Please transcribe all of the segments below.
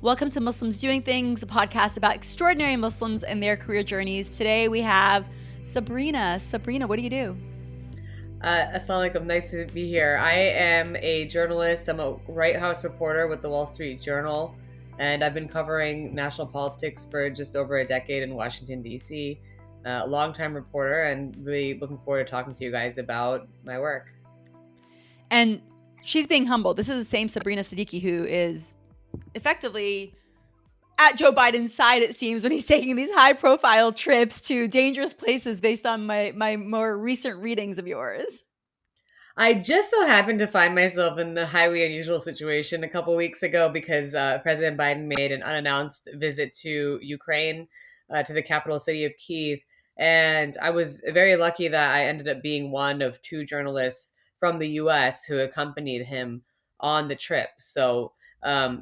Welcome to Muslims Doing Things, a podcast about extraordinary Muslims and their career journeys. Today we have Sabrina. Sabrina, what do you do? Assalamu alaikum. Nice to be here. I am a journalist. I'm a White House reporter with the Wall Street Journal, and I've been covering national politics for just over a decade in Washington, D.C. A longtime reporter, and really looking forward to talking to you guys about my work. And she's being humble. This is the same Sabrina Siddiqui who is effectively at Joe Biden's side, it seems, when he's taking these high-profile trips to dangerous places based on my more recent readings of yours. I just so happened to find myself in the highly unusual situation a couple weeks ago because President Biden made an unannounced visit to Ukraine, to the capital city of Kyiv. And I was very lucky that I ended up being one of two journalists from the US who accompanied him on the trip. So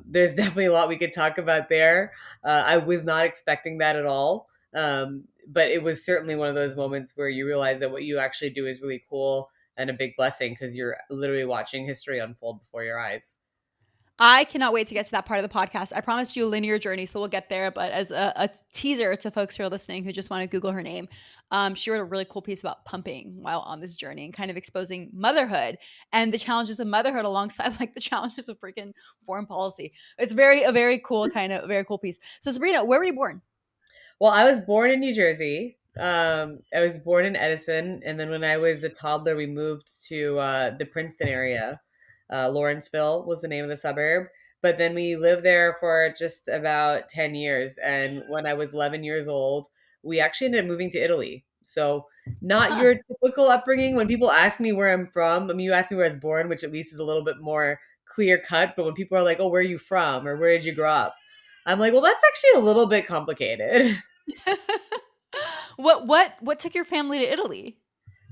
there's definitely a lot we could talk about there. I was not expecting that at all. But it was certainly one of those moments where you realize that what you actually do is really cool and a big blessing because you're literally watching history unfold before your eyes. I cannot wait to get to that part of the podcast. I promised you a linear journey, so we'll get there. But as a teaser to folks who are listening who just want to Google her name, she wrote a really cool piece about pumping while on this journey and kind of exposing motherhood and the challenges of motherhood alongside like the challenges of freaking foreign policy. It's a very cool piece. So Sabrina, where were you born? Well, I was born in New Jersey. I was born in Edison, and then when I was a toddler, we moved to the Princeton area. Lawrenceville was the name of the suburb. But then we lived there for just about 10 years. And when I was 11 years old, we actually ended up moving to Italy. So, not your typical upbringing. When people ask me where I'm from, I mean, you asked me where I was born, which at least is a little bit more clear cut. But when people are like, oh, where are you from? Or where did you grow up? I'm like, well, that's actually a little bit complicated. What took your family to Italy?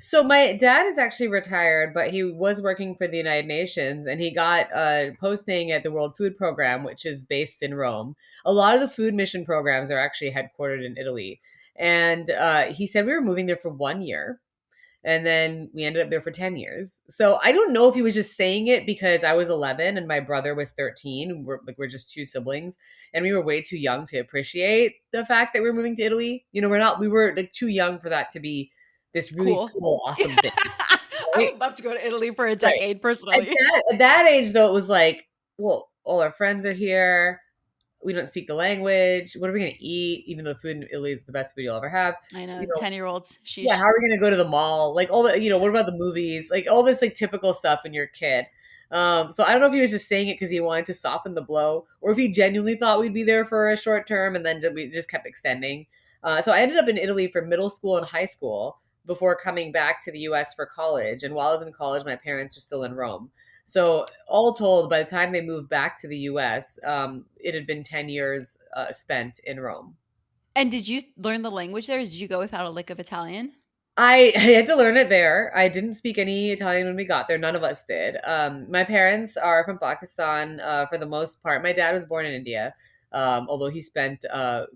So my dad is actually retired, but he was working for the United Nations, and he got a posting at the World Food Program, which is based in Rome. A lot of the food mission programs are actually headquartered in Italy. And he said we were moving there for 1 year, and then we ended up there for 10 years. So I don't know if he was just saying it because I was 11 and my brother was 13. We're just two siblings, and we were way too young to appreciate the fact that we were moving to Italy. You know, we were like too young for that to be this really cool, awesome thing. I Right? would love to go to Italy for a Right. decade, personally. At that age, though, it was like, well, all our friends are here. We don't speak the language. What are we going to eat? Even though the food in Italy is the best food you'll ever have. I know, You know, 10-year-olds. yeah, Sheesh. how are we going to go to the mall? Like all the, what about the movies? Like all this like typical stuff when you're a kid. So I don't know if he was just saying it because he wanted to soften the blow, or if he genuinely thought we'd be there for a short term, and then we just kept extending. So I ended up in Italy for middle school and high school before coming back to the U.S. for college. And while I was in college, my parents were still in Rome. So all told, by the time they moved back to the U.S., it had been 10 years spent in Rome. And did you learn the language there? Did you go without a lick of Italian? I had to learn it there. I didn't speak any Italian when we got there. None of us did. My parents are from Pakistan for the most part. My dad was born in India, although he spent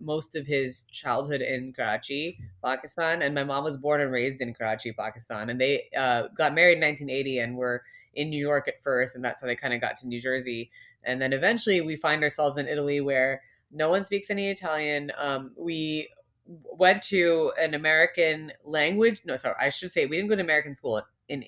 most of his childhood in Karachi, Pakistan. And my mom was born and raised in Karachi, Pakistan. And they got married in 1980 and were in New York at first. And that's how they kind of got to New Jersey. And then eventually we find ourselves in Italy where no one speaks any Italian. We went to an American language. No, sorry, I should say we didn't go to American school. In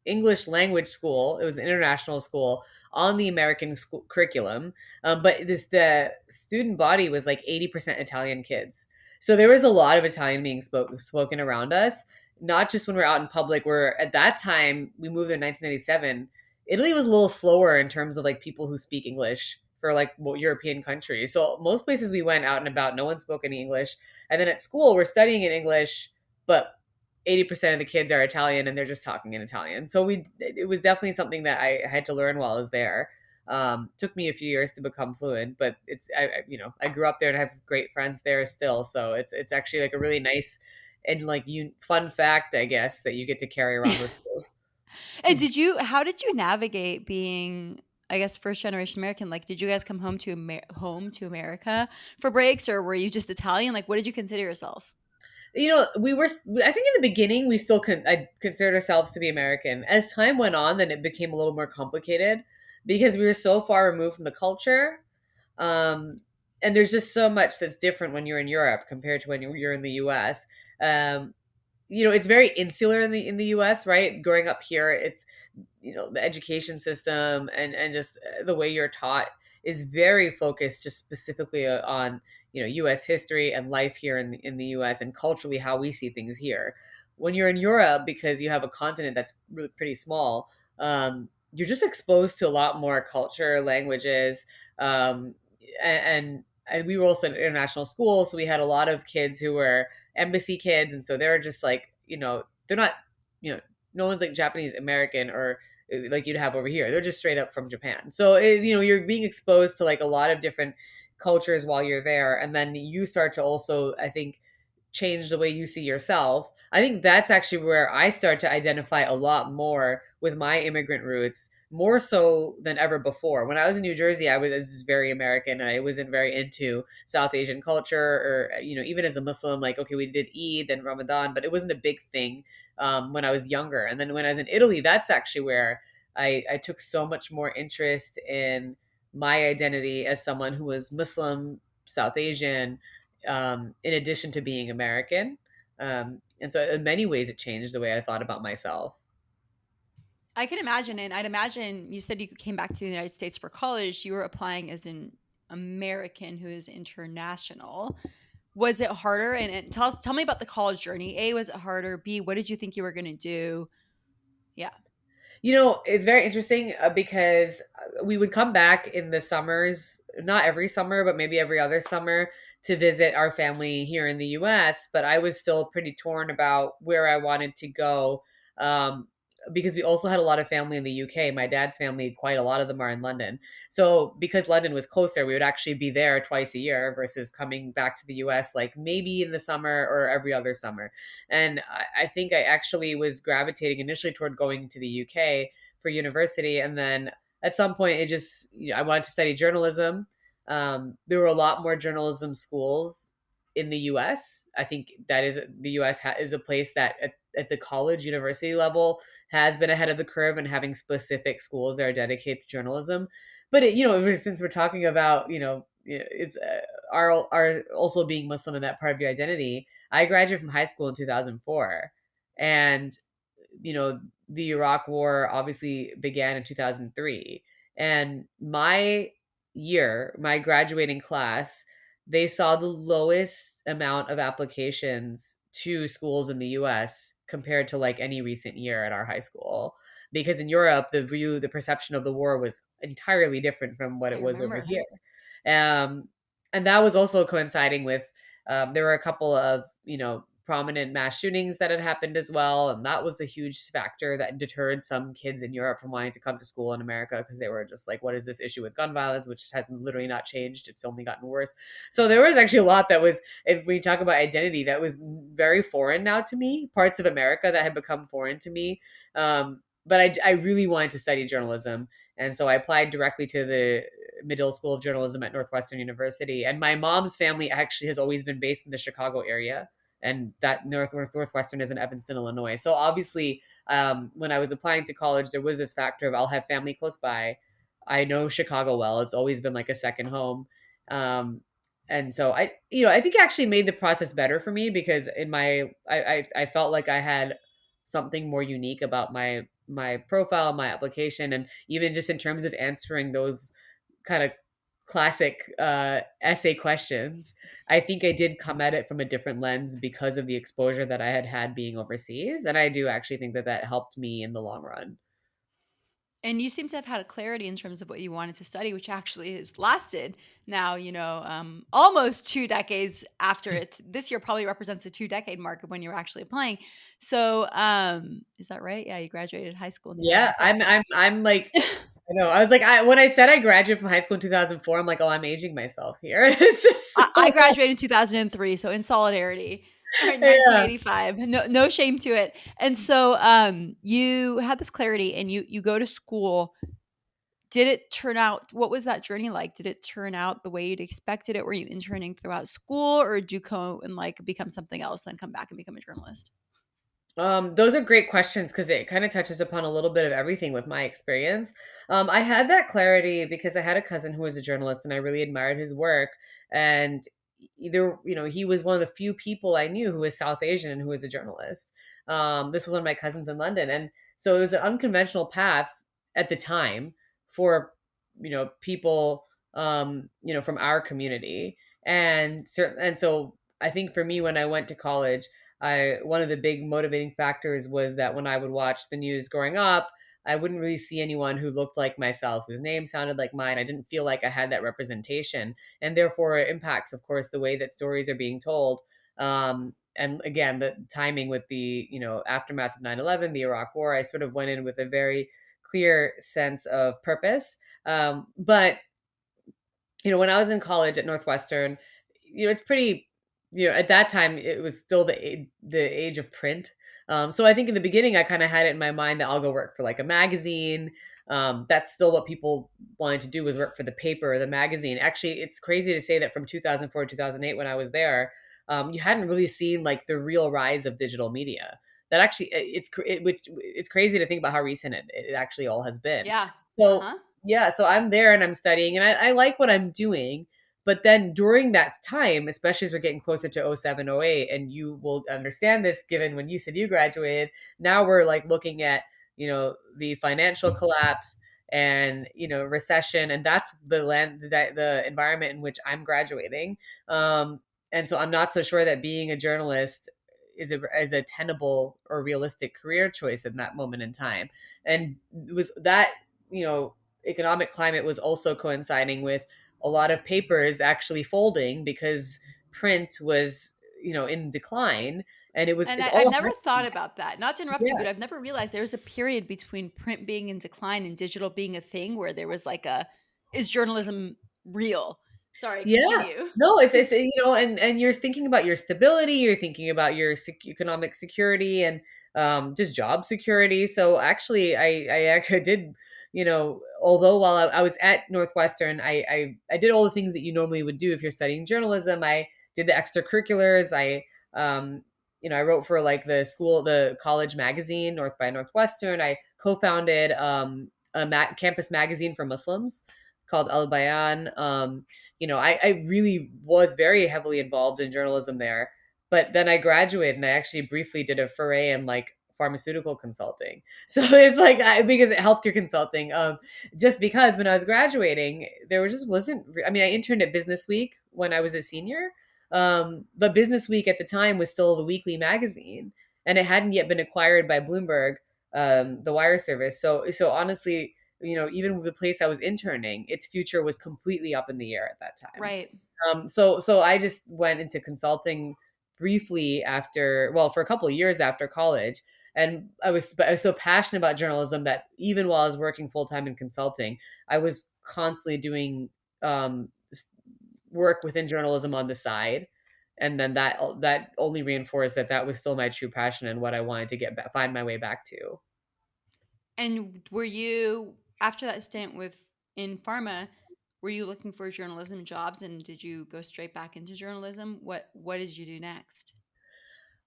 English language school. It was an international school on the American school curriculum. But the student body was like 80% Italian kids. So there was a lot of Italian being spoken around us, not just when we're out in public. Where at that time, we moved in 1997. Italy was a little slower in terms of like people who speak English for like European countries. So most places we went out and about, no one spoke any English. And then at school, we're studying in English, but 80% of the kids are Italian and they're just talking in Italian. So it was definitely something that I had to learn while I was there. Took me a few years to become fluent, but I grew up there and I have great friends there still. So it's actually like a really nice and like fun fact, I guess, that you get to carry around with you. And how did you navigate being, I guess, first generation American? Like, did you guys come home to America for breaks, or were you just Italian? Like, what did you consider yourself? We were, I think in the beginning, I considered ourselves to be American. As time went on, then it became a little more complicated because we were so far removed from the culture. Um, and there's just so much that's different when you're in Europe compared to when you're in the US. Um, it's very insular in the US, right? Growing up here, it's the education system and just the way you're taught is very focused just specifically on US history and life here in the US and culturally how we see things here. When you're in Europe, because you have a continent that's really pretty small, you're just exposed to a lot more culture, languages, um, and we were also in an international school, so we had a lot of kids who were embassy kids, and so they're just like, they're not, you know no one's like Japanese American or like you'd have over here. They're just straight up from Japan. So you're being exposed to like a lot of different cultures while you're there, and then you start to also, I think, change the way you see yourself. I think that's actually where I start to identify a lot more with my immigrant roots, more so than ever before. When I was in New Jersey, I was just very American, and I wasn't very into South Asian culture, or even as a Muslim, like, okay, we did Eid and Ramadan, but it wasn't a big thing when I was younger. And then when I was in Italy, that's actually where I took so much more interest in my identity as someone who was Muslim, South Asian, in addition to being American. And so, in many ways, it changed the way I thought about myself. I can imagine, and I'd imagine you said you came back to the United States for college. You were applying as an American who is international. Was it harder? And tell me about the college journey. A, was it harder? B, what did you think you were going to do? Yeah. It's very interesting because we would come back in the summers, not every summer, but maybe every other summer to visit our family here in the US. But I was still pretty torn about where I wanted to go because we also had a lot of family in the UK. My dad's family, quite a lot of them are in London. So because London was closer, we would actually be there twice a year versus coming back to the US like maybe in the summer or every other summer. And I think I actually was gravitating initially toward going to the UK for university. And then at some point, it just, I wanted to study journalism. There were a lot more journalism schools in the US. I think that is the US is a place that at the college university level has been ahead of the curve and having specific schools that are dedicated to journalism. But since we're talking about it's our also being Muslim in that part of your identity, I graduated from high school in 2004. And, the Iraq War obviously began in 2003. And my graduating class, they saw the lowest amount of applications to schools in the US compared to like any recent year at our high school. Because in Europe, the perception of the war was entirely different from what I it was over remember. here. Um, and that was also coinciding with there were a couple of prominent mass shootings that had happened as well, and that was a huge factor that deterred some kids in Europe from wanting to come to school in America because they were just like, "What is this issue with gun violence?" Which has literally not changed; it's only gotten worse. So there was actually a lot that was, if we talk about identity, that was very foreign now to me. Parts of America that had become foreign to me. But I really wanted to study journalism, and so I applied directly to the Medill School of Journalism at Northwestern University. And my mom's family actually has always been based in the Chicago area, and that Northwestern is in Evanston, Illinois. So obviously, when I was applying to college, there was this factor of I'll have family close by. I know Chicago well; it's always been like a second home. And so I think it actually made the process better for me because I felt like I had something more unique about my profile, my application, and even just in terms of answering those kind of classic essay questions, I think I did come at it from a different lens because of the exposure that I had had being overseas, and I do actually think that that helped me in the long run. And you seem to have had a clarity in terms of what you wanted to study, which actually has lasted now, almost 2 decades after it. This year probably represents a 2 decade mark of when you were actually applying. So, is that right? Yeah, you graduated high school in Yeah, 2004. I'm like, I know. I was like, when I said I graduated from high school in 2004, I'm like, oh, I'm aging myself here. It's just I so, graduated in 2003, so in solidarity. All right, yeah. 1985. No shame to it. And so you had this clarity and you go to school. Did it turn out, what was that journey like? Did it turn out the way you'd expected it? Were you interning throughout school, or did you go and like become something else, then come back and become a journalist? Those are great questions because it kind of touches upon a little bit of everything with my experience. I had that clarity because I had a cousin who was a journalist and I really admired his work. And either, he was one of the few people I knew who was South Asian and who was a journalist. This was one of my cousins in London. And so it was an unconventional path at the time for, people, from our community. And so I think for me, when I went to college, I one of the big motivating factors was that when I would watch the news growing up, I wouldn't really see anyone who looked like myself, whose name sounded like mine. I didn't feel like I had that representation, and therefore it impacts, of course, the way that stories are being told. And again, the timing with the aftermath of 9/11, the Iraq War, I sort of went in with a very clear sense of purpose. But when I was in college at Northwestern, it's pretty, at that time it was still the age of print. So I think in the beginning I kind of had it in my mind that I'll go work for like a magazine. That's still what people wanted to do, was work for the paper or the magazine. Actually, it's crazy to say that from 2004 to 2008 when I was there, you hadn't really seen like the real rise of digital media. That actually, it's crazy to think about how recent it actually all has been. Yeah. So Uh-huh. yeah, so I'm there and I'm studying and I like what I'm doing. But then during that time, especially as we're getting closer to 07, 08, and you will understand this given when you said you graduated, now we're like looking at, the financial collapse and, recession. And that's the environment in which I'm graduating. And so I'm not so sure that being a journalist is a tenable or realistic career choice in that moment in time. And it was that, you know, economic climate was also coinciding with a lot of papers actually folding because print was, in decline. And And it's I've all never thought happening. about that. Not to interrupt you, Yeah. but I've never realized there was a period between print being in decline and digital being a thing where there was like is journalism real? Sorry, Yeah. continue. No, it's and you're thinking about your stability, you're thinking about your economic security and just job security. So actually, I actually did, although while I was at Northwestern, I did all the things that you normally would do if you're studying journalism. I did the extracurriculars. I wrote for like the college magazine, North by Northwestern. I co-founded a campus magazine for Muslims called Al Bayan. I really was very heavily involved in journalism there. But then I graduated and I actually briefly did a foray in like pharmaceutical consulting. So it's like, because healthcare consulting, just because when I was graduating, just wasn't, I mean, I interned at Business Week when I was a senior. But Business Week at the time was still the weekly magazine and it hadn't yet been acquired by Bloomberg, the wire service. So honestly, even with the place I was interning, its future was completely up in the air at that time. Right. So I just went into consulting briefly after, well, for a couple of years after college. And I was so passionate about journalism that even while I was working full time in consulting, I was constantly doing work within journalism on the side. And then that only reinforced that was still my true passion and what I wanted to find my way back to. And were you after that stint with in pharma, were you looking for journalism jobs and did you go straight back into journalism? What did you do next?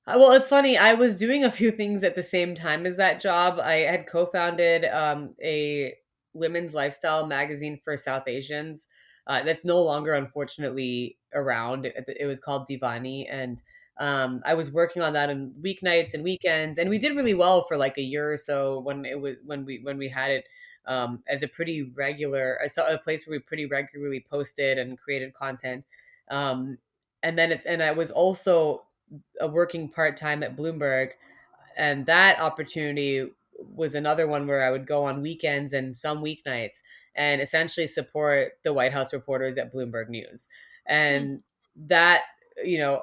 Well, it's funny. I was doing a few things at the same time as that job. I had co-founded a women's lifestyle magazine for South Asians that's no longer, unfortunately, around. It was called Divani, and I was working on that on weeknights and weekends, and we did really well for like a year or so when we had it as a pretty regular, a place where we pretty regularly posted and created content. Um, and I was also working part time at Bloomberg, and that opportunity was another one where I would go on weekends and some weeknights and essentially support the White House reporters at Bloomberg News, Hmm. and that you know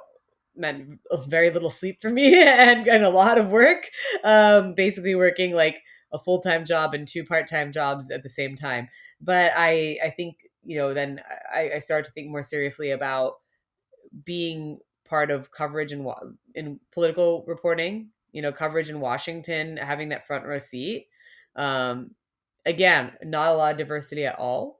meant very little sleep for me and a lot of work. Basically working like a full time job and two part time jobs at the same time. But I think then I started to think more seriously about being part of coverage in political reporting, coverage in Washington, having that front row seat. Um, Again, not a lot of diversity at all.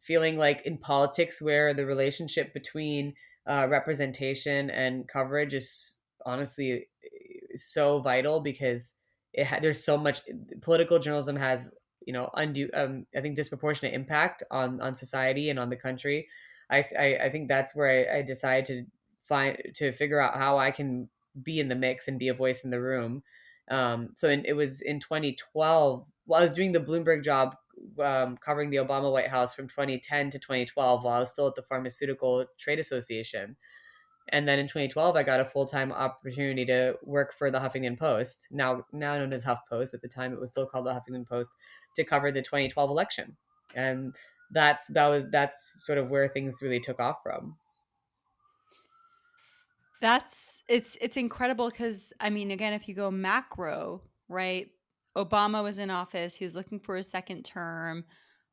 Feeling like in politics, where the relationship between representation and coverage is honestly so vital because there's so much political journalism has, undue, I think, disproportionate impact on society and on the country. I think that's where I decided to figure out how I can be in the mix and be a voice in the room. It was in 2012. While I was doing the Bloomberg job, covering the Obama White House from 2010 to 2012, while I was still at the Pharmaceutical Trade Association. And then in 2012, I got a full time opportunity to work for the Huffington Post, now known as HuffPost. At the time, it was still called the Huffington Post, to cover the 2012 election, and that's sort of where things really took off from. It's incredible because I mean, again, if you go macro, right? Obama was in office. He was looking for a second term.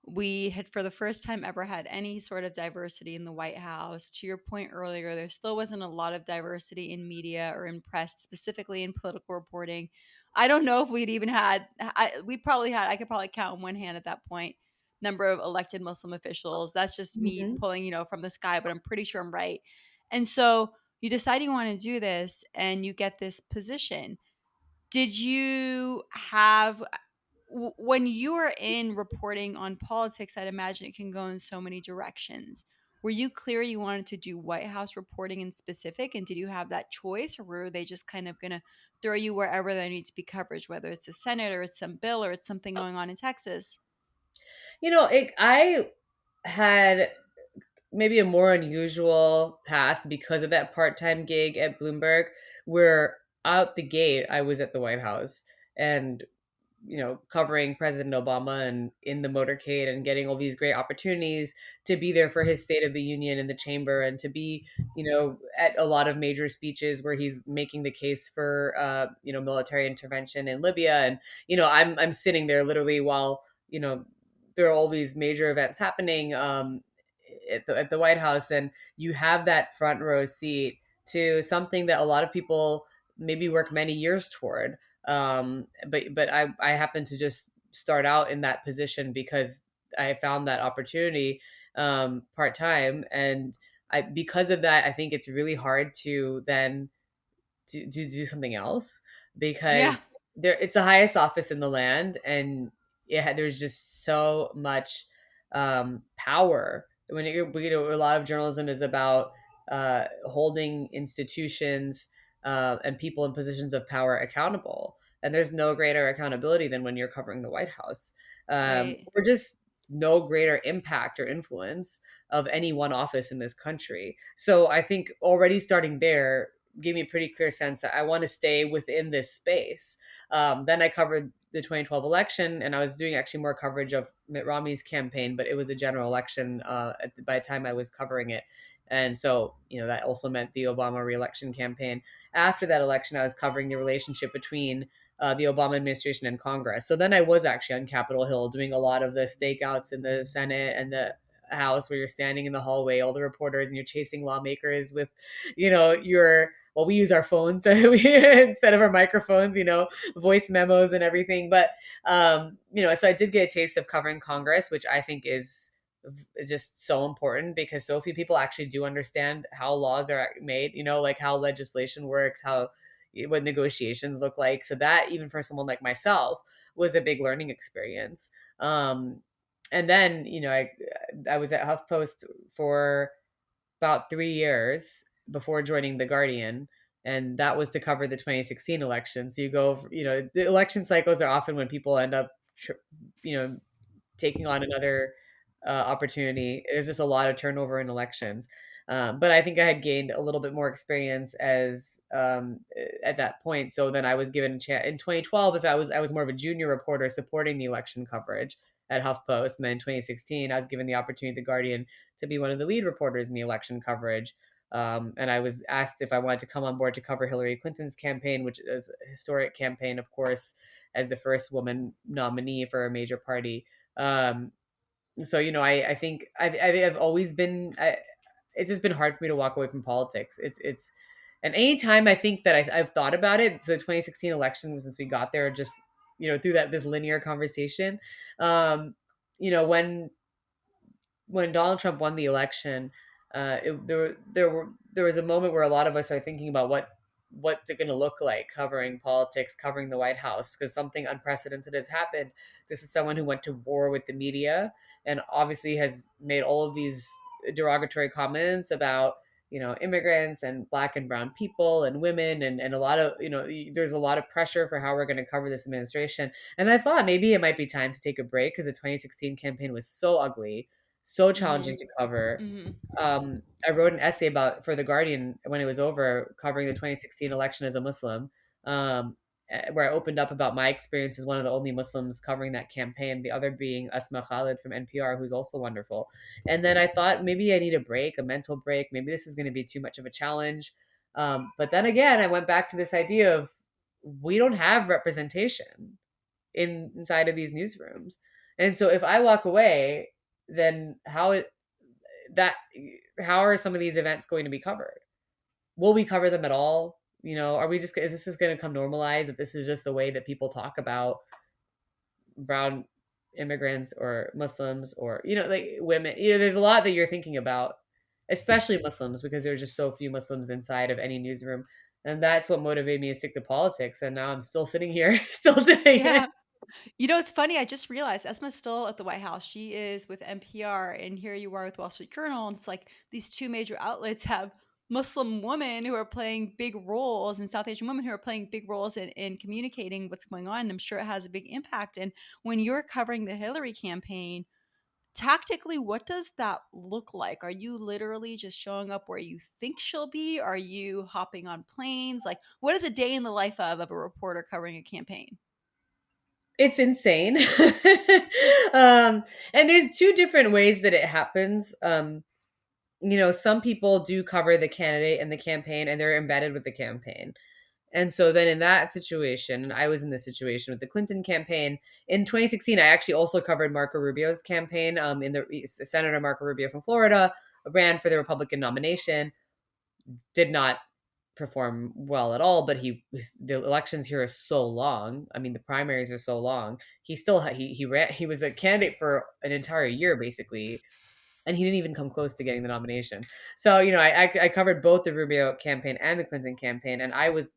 We had, for the first time ever, had any sort of diversity in the White House. To your point earlier, there still wasn't a lot of diversity in media or in press, specifically in political reporting. I don't know if we'd even had. We probably had. I could probably count on one hand at that point number of elected Muslim officials. That's just me Mm-hmm. pulling, from the sky, but I'm pretty sure I'm right. And so you decide you want to do this and you get this position. Did you have when you are in reporting on politics, I'd imagine it can go in so many directions. Were you clear you wanted to do White House reporting in specific? And did you have that choice, or were they just kind of going to throw you wherever there needs to be coverage, whether it's the Senate or it's some bill or it's something going on in Texas? I had maybe a more unusual path because of that part-time gig at Bloomberg, where out the gate I was at the White House and, covering President Obama and in the motorcade and getting all these great opportunities to be there for his State of the Union in the chamber and to be, at a lot of major speeches where he's making the case for, military intervention in Libya. And, I'm sitting there literally while, there are all these major events happening, at the White House, and you have that front row seat to something that a lot of people maybe work many years toward. But I happen to just start out in that position because I found that opportunity, part time, and because of that, I think it's really hard to then to do something else Yeah. because it's the highest office in the land, and there's just so much power when a lot of journalism is about holding institutions and people in positions of power accountable, and there's no greater accountability than when you're covering the White House, Right. or just no greater impact or influence of any one office in this country. So I think already starting there gave me a pretty clear sense that I want to stay within this space. Then I covered the 2012 election, and I was doing actually more coverage of Mitt Romney's campaign, but it was a general election by the time I was covering it. And so, that also meant the Obama reelection campaign. After that election, I was covering the relationship between the Obama administration and Congress. So then I was actually on Capitol Hill doing a lot of the stakeouts in the Senate and the House, where you're standing in the hallway, all the reporters, and you're chasing lawmakers with, your well, we use our phones instead of our microphones, voice memos and everything. But so I did get a taste of covering Congress, which I think is just so important because so few people actually do understand how laws are made, like how legislation works, how what negotiations look like. So that, even for someone like myself, was a big learning experience. And then, I was at HuffPost for about 3 years before joining The Guardian. And that was to cover the 2016 election. So the election cycles are often when people end up, you know, taking on another opportunity. There's just a lot of turnover in elections. But I think I had gained a little bit more experience as at that point. So then I was given a chance in 2012. If I was more of a junior reporter supporting the election coverage at HuffPost, and then in 2016 I was given the opportunity at the Guardian to be one of the lead reporters in the election coverage. And I was asked if I wanted to come on board to cover Hillary Clinton's campaign, which is a historic campaign, of course, as the first woman nominee for a major party. So I think I've always been. It's just been hard for me to walk away from politics. And anytime I think that I've thought about it, so 2016 election, since we got there, just through this linear conversation, um, when Donald Trump won the election, there was a moment where a lot of us are thinking about what's it going to look like covering politics, covering the White House, because something unprecedented has happened. This is someone who went to war with the media and obviously has made all of these derogatory comments about, immigrants and black and brown people and women, and a lot of, there's a lot of pressure for how we're going to cover this administration. And I thought maybe it might be time to take a break because the 2016 campaign was so ugly, so challenging Mhm. to cover. Mhm. I wrote an essay about for the Guardian when it was over, covering the 2016 election as a Muslim, where I opened up about my experience as one of the only Muslims covering that campaign. The other being Asma Khalid from NPR, who's also wonderful. And then I thought maybe I need a break, a mental break. Maybe this is going to be too much of a challenge. But then again, I went back to this idea of we don't have representation inside of these newsrooms, and so if I walk away, then that how are some of these events going to be covered? Will we cover them at all? Are we just is this just going to come normalized that this is just the way that people talk about brown immigrants or Muslims or like women? There's a lot that you're thinking about, especially Muslims, because there's just so few Muslims inside of any newsroom. And that's what motivated me to stick to politics. And now I'm still sitting here, still doing it. Yeah. It's funny, I just realized Esma's still at the White House. She is with NPR, and here you are with Wall Street Journal, and it's like these two major outlets have Muslim women who are playing big roles and South Asian women who are playing big roles in communicating what's going on, and I'm sure it has a big impact. And when you're covering the Hillary campaign, tactically, what does that look like? Are you literally just showing up where you think she'll be? Are you hopping on planes? Like, what is a day in the life of a reporter covering a campaign? It's insane. And there's two different ways that it happens. Some people do cover the candidate and the campaign and they're embedded with the campaign. And so then in that situation, and I was in this situation with the Clinton campaign in 2016, I actually also covered Marco Rubio's campaign. In the Senator Marco Rubio from Florida ran for the Republican nomination, did not perform well at all, but the elections here are so long. I mean, the primaries are so long. He still he ran, he was a candidate for an entire year basically, and he didn't even come close to getting the nomination. So, I covered both the Rubio campaign and the Clinton campaign, and I was,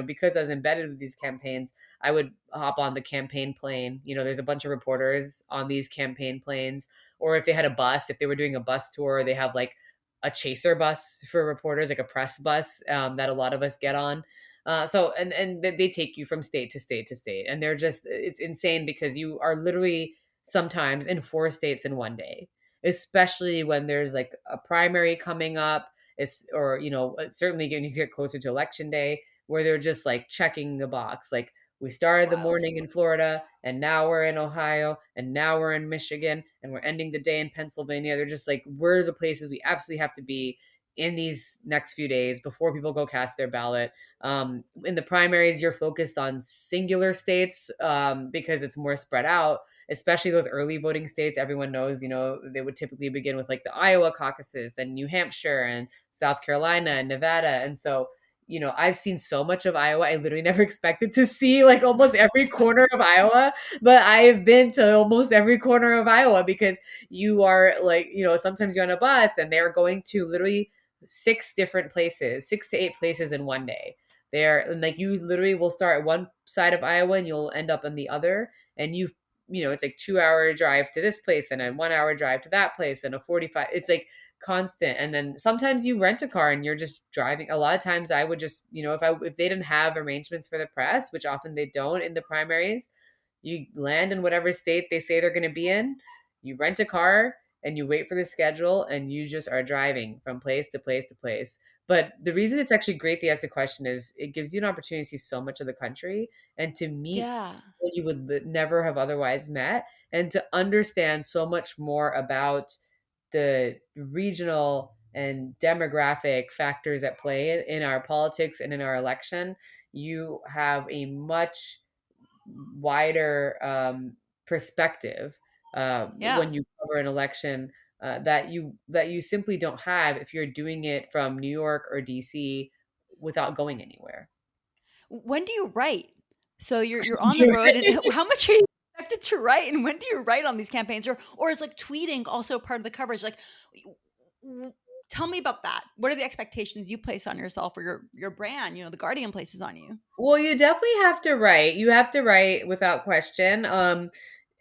because I was embedded with these campaigns, I would hop on the campaign plane. There's a bunch of reporters on these campaign planes, or if they had a bus, if they were doing a bus tour, they have like a chaser bus for reporters, like a press bus, that a lot of us get on. So and they take you from state to state to state, and it's insane because you are literally sometimes in four states in one day, especially when there's like a primary coming up, or certainly when you get closer to election day, where they're just like checking the box, like we It's started the wild. morning in Florida and now we're in Ohio and now we're in Michigan and we're ending the day in Pennsylvania. They're just like, we're the places we absolutely have to be in these next few days before people go cast their ballot. In the primaries, you're focused on singular states, because it's more spread out, especially those early voting states. Everyone knows, they would typically begin with like the Iowa caucuses, then New Hampshire and South Carolina and Nevada. And so, I've seen so much of Iowa. I literally never expected to see like almost every corner of Iowa, but I have been to almost every corner of Iowa because you are like, sometimes you're on a bus and they're going to literally six different places, 6 to 8 places in one day. There, and like you literally will start at one side of Iowa and you'll end up on the other. And it's like 2 hour drive to this place and a 1 hour drive to that place and a 45. It's like constant. And then sometimes you rent a car and you're just driving. A lot of times I would just, if they didn't have arrangements for the press, which often they don't in the primaries, you land in whatever state they say they're going to be in, you rent a car and you wait for the schedule and you just are driving from place to place to place. But the reason it's actually great to ask the question is it gives you an opportunity to see so much of the country and to meet Yeah. people you would never have otherwise met, and to understand so much more about the regional and demographic factors at play in our politics and in our election. You have a much wider perspective Yeah. when you cover an election, that you simply don't have if you're doing it from New York or DC without going anywhere. When do you write? So you're on the road, and how much are you expected to write, and when do you write on these campaigns, or is like tweeting also part of the coverage? Like, Tell me about that. What are the expectations you place on yourself or your brand? The Guardian places on you. Well, you definitely have to write. You have to write without question.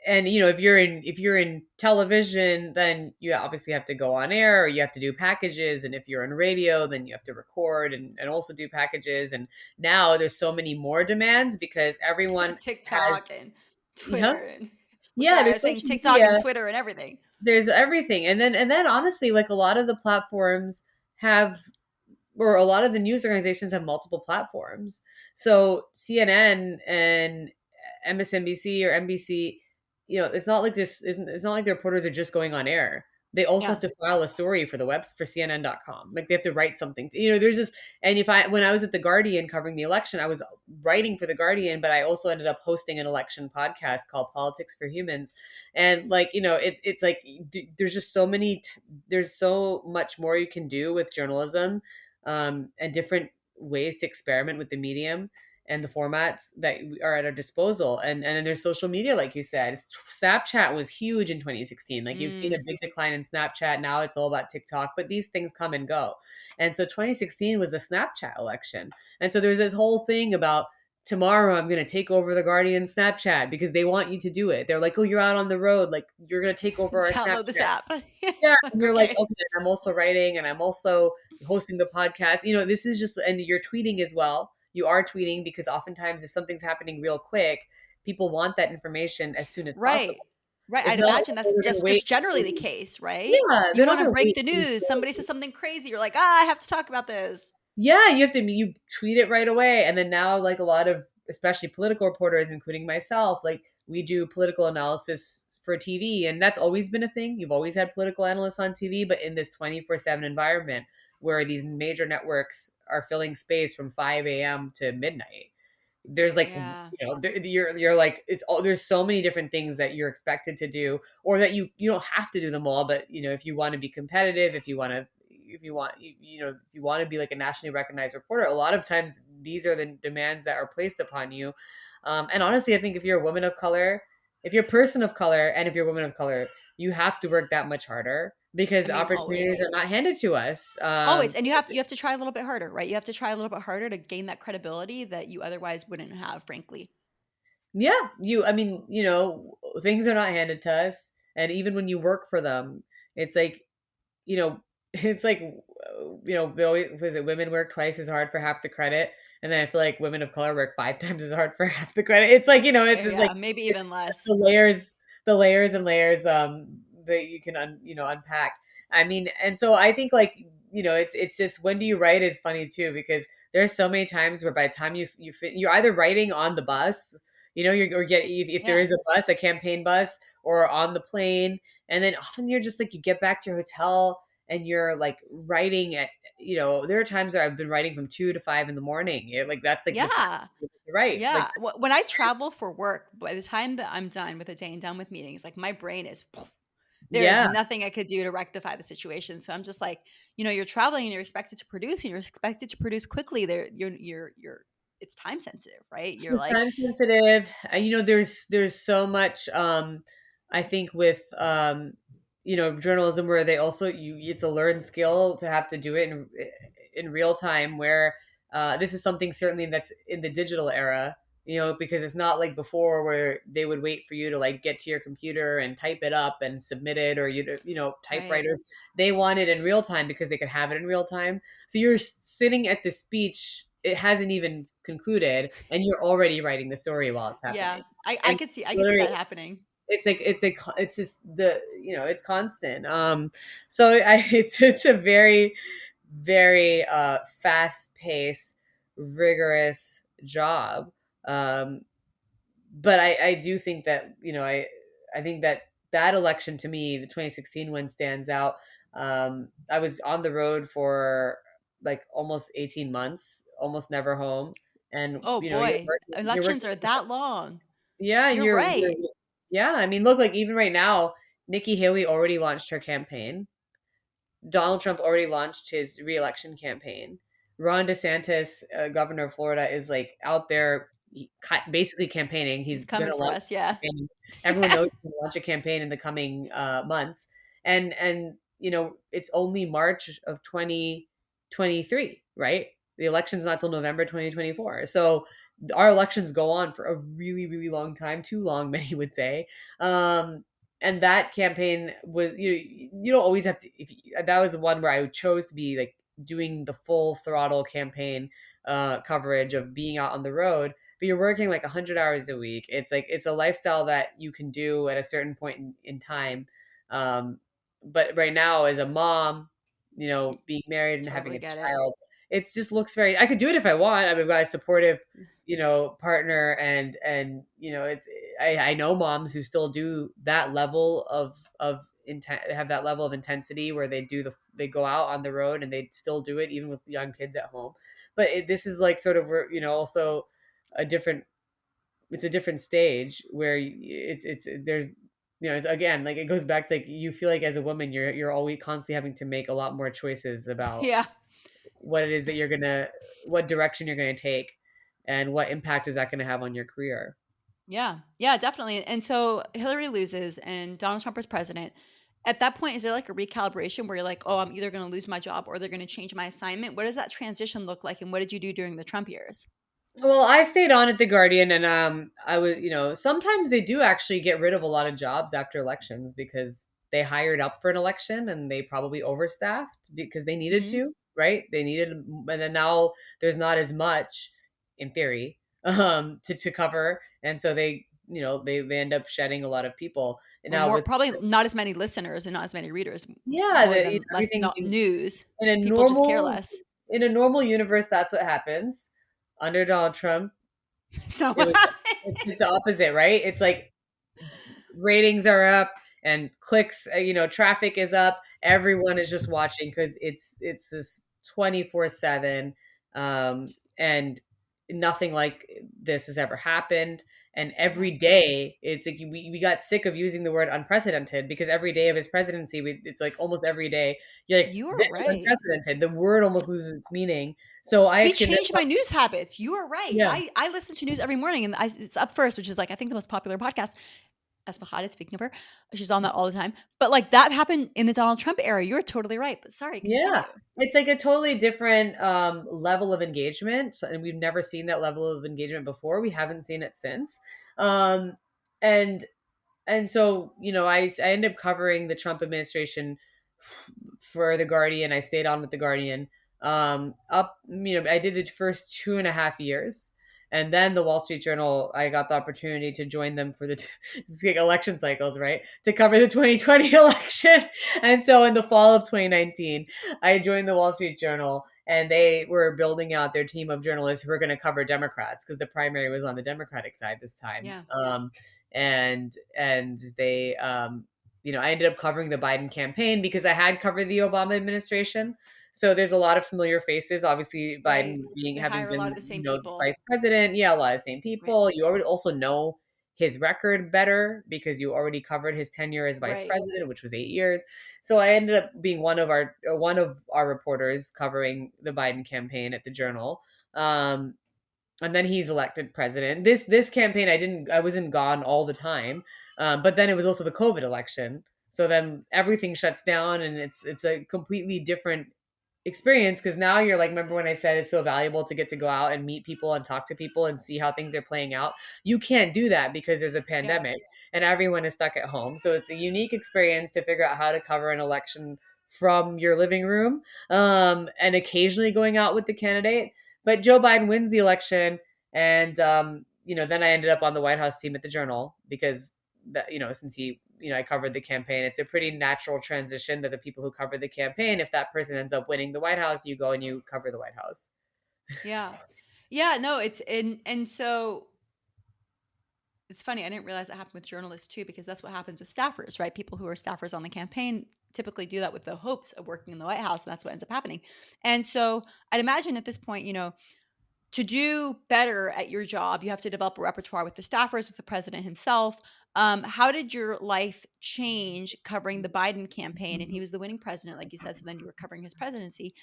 And if you're in television, then you obviously have to go on air, or you have to do packages. And if you're in radio, then you have to record and also do packages. And now there's so many more demands because everyone has, TikTok and yeah, Twitter and well, yeah, sorry, I there's was saying social TikTok media, and Twitter and everything. there's everything. And then honestly, like a lot of the platforms have, or a lot of the news organizations have multiple platforms. So CNN and MSNBC or NBC, it's not like it's not like the reporters are just going on air. They also Yeah. have to file a story for the webs for CNN.com. Like they have to write something. There's this, and when I was at the Guardian covering the election, I was writing for the Guardian, but I also ended up hosting an election podcast called Politics for Humans. And like, it's like there's just there's so much more you can do with journalism, and different ways to experiment with the medium and the formats that are at our disposal. And then there's social media, like you said. Snapchat was huge in 2016. Like you've seen a Mm. big decline in Snapchat. Now it's all about TikTok, but these things come and go. And so 2016 was the Snapchat election. And so there's this whole thing about tomorrow I'm going to take over the Guardian Snapchat because they want you to do it. They're like, oh, you're out on the road. Like you're going to take over our Download this Snapchat. app. Yeah, and Like, you're like, okay. okay, I'm also writing and I'm also hosting the podcast. This is just, and you're tweeting as well. You are tweeting because oftentimes if something's happening real quick, people want that information as soon as Right. possible. Right. It's I'd not like imagine that's they're going to just wait. generally the case, right? Yeah, You they're not want to going to break wait the for the news. Somebody says story. something crazy. You're like, I have to talk about this. Yeah, you tweet it right away. And then now, like a lot of, especially political reporters, including myself, like we do political analysis for TV. And that's always been a thing. You've always had political analysts on TV, but in this 24/7 environment where these major networks are filling space from 5 a.m. to midnight, there's like, Yeah. you're like, it's all, there's so many different things that you're expected to do, or that you don't have to do them all, but if you want to be competitive, if you want to be like a nationally recognized reporter, a lot of times these are the demands that are placed upon you. And honestly, I think if you're a woman of color, if you're a person of color, and if you're a woman of color, you have to work that much harder I because mean, opportunities always. are not handed to us. Always. And you have to try a little bit harder, right? You have to try a little bit harder to gain that credibility that you otherwise wouldn't have, frankly. Yeah, I mean, things are not handed to us. And even when you work for them, it's like, it's like, they always, was it women work twice as hard for half the credit? And then I feel like women of color work 5 times as hard for half the credit. It's like, it's just like, Yeah, maybe it's even less. the layers and layers, that you can, unpack. I mean, and so I think like, it's just, when do you write is funny too, because there's so many times where by the time you're either writing on the bus, if there Yeah. is a bus, a campaign bus, or on the plane, and then often you're just like, you get back to your hotel and you're like writing at, there are times where I've been writing from 2 to 5 in the morning. Like that's like the time Yeah. to write. Like, Yeah. When I travel for work, by the time that I'm done with a day and done with meetings, like my brain is there is yeah, nothing I could do to rectify the situation. So I'm just like, you're traveling and you're expected to produce and you're expected to produce quickly. There you're it's time sensitive, right? You're it's like, time sensitive. There's so much, I think with, journalism, where they also, it's a learned skill to have to do it in real time, where this is something certainly that's in the digital era, because it's not like before where they would wait for you to like get to your computer and type it up and submit it, or right. typewriters. They want it in real time because they could have it in real time. So you're sitting at the speech, it hasn't even concluded, and you're already writing the story while it's Yeah. happening. I And could see literally, that happening. it's just it's constant. So it's a very, very fast paced, rigorous job. Um, but I do think that, I think that that election, to me, the 2016 one, stands out. I was on the road for like almost 18 months, almost never home. And Oh boy, you're elections working, are that long. yeah, You're you're right. yeah. I mean, look, like even right now, Nikki Haley already launched her campaign. Donald Trump already launched his reelection campaign. Ron DeSantis, governor of Florida, is like out there, basically campaigning. He's He's going coming to for launch us, a yeah. campaign. Everyone knows he's going to launch a campaign in the coming months. And it's only March of 2023, right? The election's not till November 2024. So our elections go on for a really, really long time, too long, many would say. Um, and that campaign was, you don't always have to, that was the one where I chose to be like doing the full throttle campaign coverage of being out on the road, but you're working like 100 hours a week. It's like it's a lifestyle that you can do at a certain point in time. But right now, as a mom, being married and having Totally a get it. child, it just looks very. I could do it if I want. I've got a supportive, partner, and it's. I know moms who still do that level of intent, have that level of intensity where they go out on the road and they still do it even with young kids at home. But this is like sort of where also a different it's a different stage where it's there's it's again like it goes back to like you feel like as a woman you're always constantly having to make a lot more choices about Yeah. what it is that what direction you're gonna take and what impact is that gonna have on your career. Yeah. Yeah, definitely. And so Hillary loses and Donald Trump is president. At that point, is there like a recalibration where you're like, oh, I'm either going to lose my job or they're going to change my assignment? What does that transition look like? And what did you do during the Trump years? Well, I stayed on at the Guardian, and I was, sometimes they do actually get rid of a lot of jobs after elections because they hired up for an election and they probably overstaffed because they needed Hmm. to, right? They needed, and then now there's not as much, in theory, to cover, and so they end up shedding a lot of people. And Or now more, with probably not as many listeners and not as many readers, yeah, more than less everything not news. in a People just care normal less. in a normal universe, that's what happens under Donald Trump. It's not It what was it's the opposite, right? It's like ratings are up and clicks, traffic is up. Everyone is just watching because it's this 24/7, and nothing like this has ever happened. And Yeah. every day, it's like we got sick of using the word unprecedented because every day of his presidency, it's like almost every day, you're like, You are this is right. unprecedented. The word almost loses its meaning. So I He actually ended changed up, my news habits. You are right. yeah. I listen to news every morning and it's up first, which is like, I think the most popular podcast. Esfahad, speaking of her, she's on that all the time. But like that happened in the Donald Trump era. You're totally right. But sorry, Yeah. continue. It's like a totally different level of engagement. And we've never seen that level of engagement before. We haven't seen it since. Um, and so, I ended up covering the Trump administration for the Guardian. I stayed on with the Guardian. I did the first 2.5 years. And then the Wall Street Journal, I got the opportunity to join them for the it's like election cycles, right? To cover the 2020 election. And so in the fall of 2019, I joined the Wall Street Journal and they were building out their team of journalists who were going to cover Democrats because the primary was on the Democratic side this time. Yeah. And they I ended up covering the Biden campaign because I had covered the Obama administration. So there's a lot of familiar faces. Obviously, Right. Biden being They having hire a lot been of the same people. vice president, yeah, a lot of the same Right. people. You already also know his record better because you already covered his tenure as vice Right. president, which was 8 years. So I ended up being one of our reporters covering the Biden campaign at the Journal. And then he's elected president. This campaign, I wasn't gone all the time, but then it was also the COVID election. So then everything shuts down, and it's a completely different experience because now you're like, remember when I said it's so valuable to get to go out and meet people and talk to people and see how things are playing out? You can't do that because there's a Yeah. pandemic and everyone is stuck at home. So it's a unique experience to figure out how to cover an election from your living room, and occasionally going out with the candidate. But Joe Biden wins the election, and then I ended up on the White House team at the Journal because that since I covered the campaign, it's a pretty natural transition that the people who cover the campaign, if that person ends up winning the White House, you go and you cover the White House. Yeah. Yeah. No, it's and so it's funny. I didn't realize that happened with journalists too, because that's what happens with staffers, right? People who are staffers on the campaign typically do that with the hopes of working in the White House, and that's what ends up happening. And so I'd imagine at this point, to do better at your job, you have to develop a repertoire with the staffers, with the president himself. How did your life change covering the Biden campaign? And he was the winning president, like you said. So then you were covering his presidency.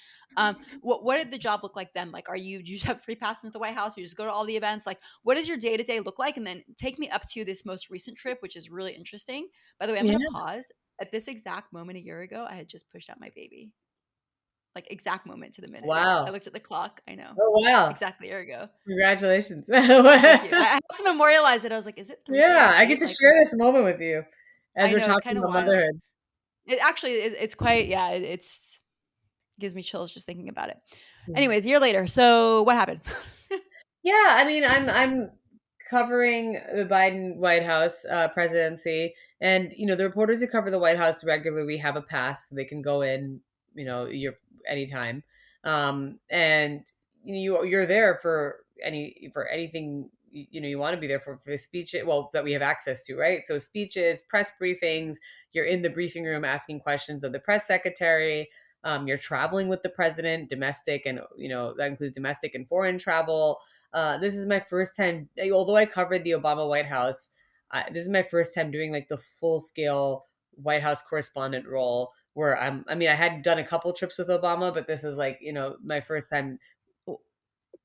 What did the job look like then? Like, do you just have free pass into the White House? You just go to all the events? Like, what does your day to day look like? And then take me up to this most recent trip, which is really interesting. By the way, I'm Yeah. going to pause. At this exact moment a year ago, I had just pushed out my baby. Like, exact moment to the minute. I Wow. looked at the clock. I know. Oh, wow. Exactly a year ago. Congratulations. Thank you. I had to memorialize it. I was like, "Is it Yeah, I get 3:38?" to Like, share this moment with you as I we're know, it's talking kinda about wild. motherhood. It actually it's quite yeah, it's gives me chills just thinking about it. Hmm. Anyways, a year later, so what happened? Yeah, I mean, I'm covering the Biden White House presidency, and the reporters who cover the White House regularly have a pass, so they can go in, you're anytime, and you're there for anything you want to be there for the speech, well, that we have access to, right? So speeches, press briefings, you're in the briefing room asking questions of the press secretary. You're traveling with the president, domestic, and that includes domestic and foreign travel. This is my first time, although I covered the Obama White House. This is my first time doing like the full scale White House correspondent role, where I mean, I had done a couple trips with Obama, but this is like my first time.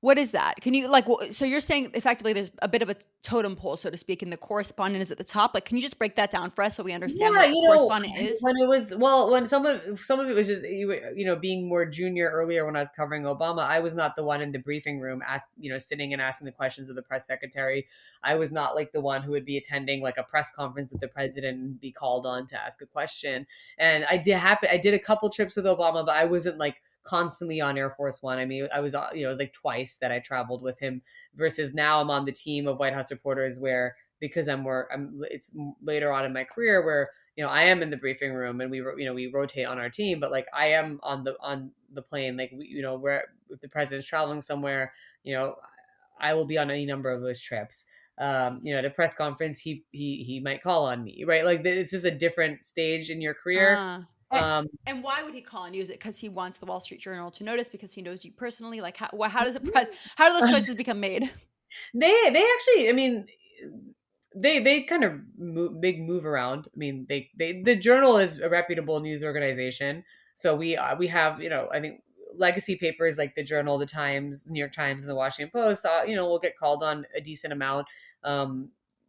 What is that? Can you like so you're saying effectively there's a bit of a totem pole, so to speak, and the correspondent is at the top. Like, can you just break that down for us so we understand Yeah, what the correspondent is? when it was, well, when some of it was just being more junior earlier when I was covering Obama, I was not the one in the briefing room sitting and asking the questions of the press secretary. I was not like the one who would be attending like a press conference with the president and be called on to ask a question. And I did a couple trips with Obama, but I wasn't like constantly on Air Force One. I mean, I was it was like twice that I traveled with him versus now I'm on the team of White House reporters where because it's later on in my career where I am in the briefing room and we rotate on our team, but like I am on the plane, like where if the president's traveling somewhere, you know I will be on any number of those trips. At a press conference, he might call on me, right? Like it's just a different stage in your career. Ah. um And why would he call and use it? Because he wants the Wall Street Journal to notice because he knows you personally? Like, how does it press? How do those choices become made? they actually, I mean, they kind of move around. I mean, the Journal is a reputable news organization, so we have I think legacy papers like the Journal, the Times, New York Times, and the Washington Post. Will get called on a decent amount.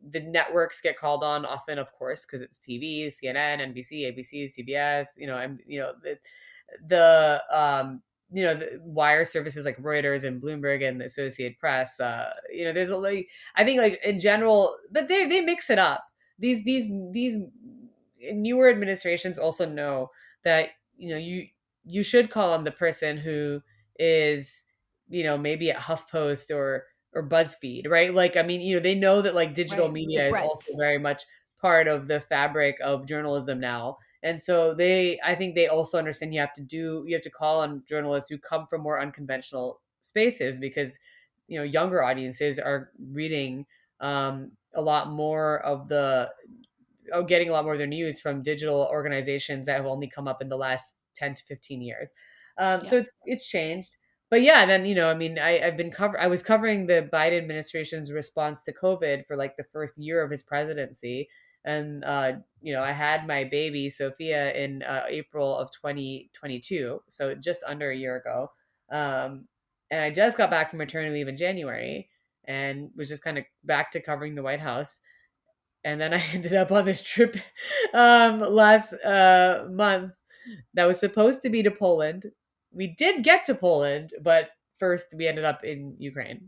The networks get called on often, of course, because it's TV, CNN, NBC, ABC, CBS. And the wire services like Reuters and Bloomberg and the Associated Press. There's a like I think like in general, but they mix it up. These newer administrations also know that you should call on the person who is maybe at HuffPost or BuzzFeed, right? Like I mean, they know that like digital Right. The media is also breadth. very much part of the fabric of journalism now. And so I think they also understand you have to call on journalists who come from more unconventional spaces because younger audiences are reading a lot more of getting a lot more of their news from digital organizations that have only come up in the last 10 to 15 years. Yeah. So it's changed. But yeah, then I mean, I was covering the Biden administration's response to COVID for like the first year of his presidency, and I had my baby Sophia in April of 2022, so just under a year ago. And I just got back from maternity leave in January, and was just kind of back to covering the White House. And then I ended up on this trip last month that was supposed to be to Poland. We did get to Poland, but first we ended up in Ukraine.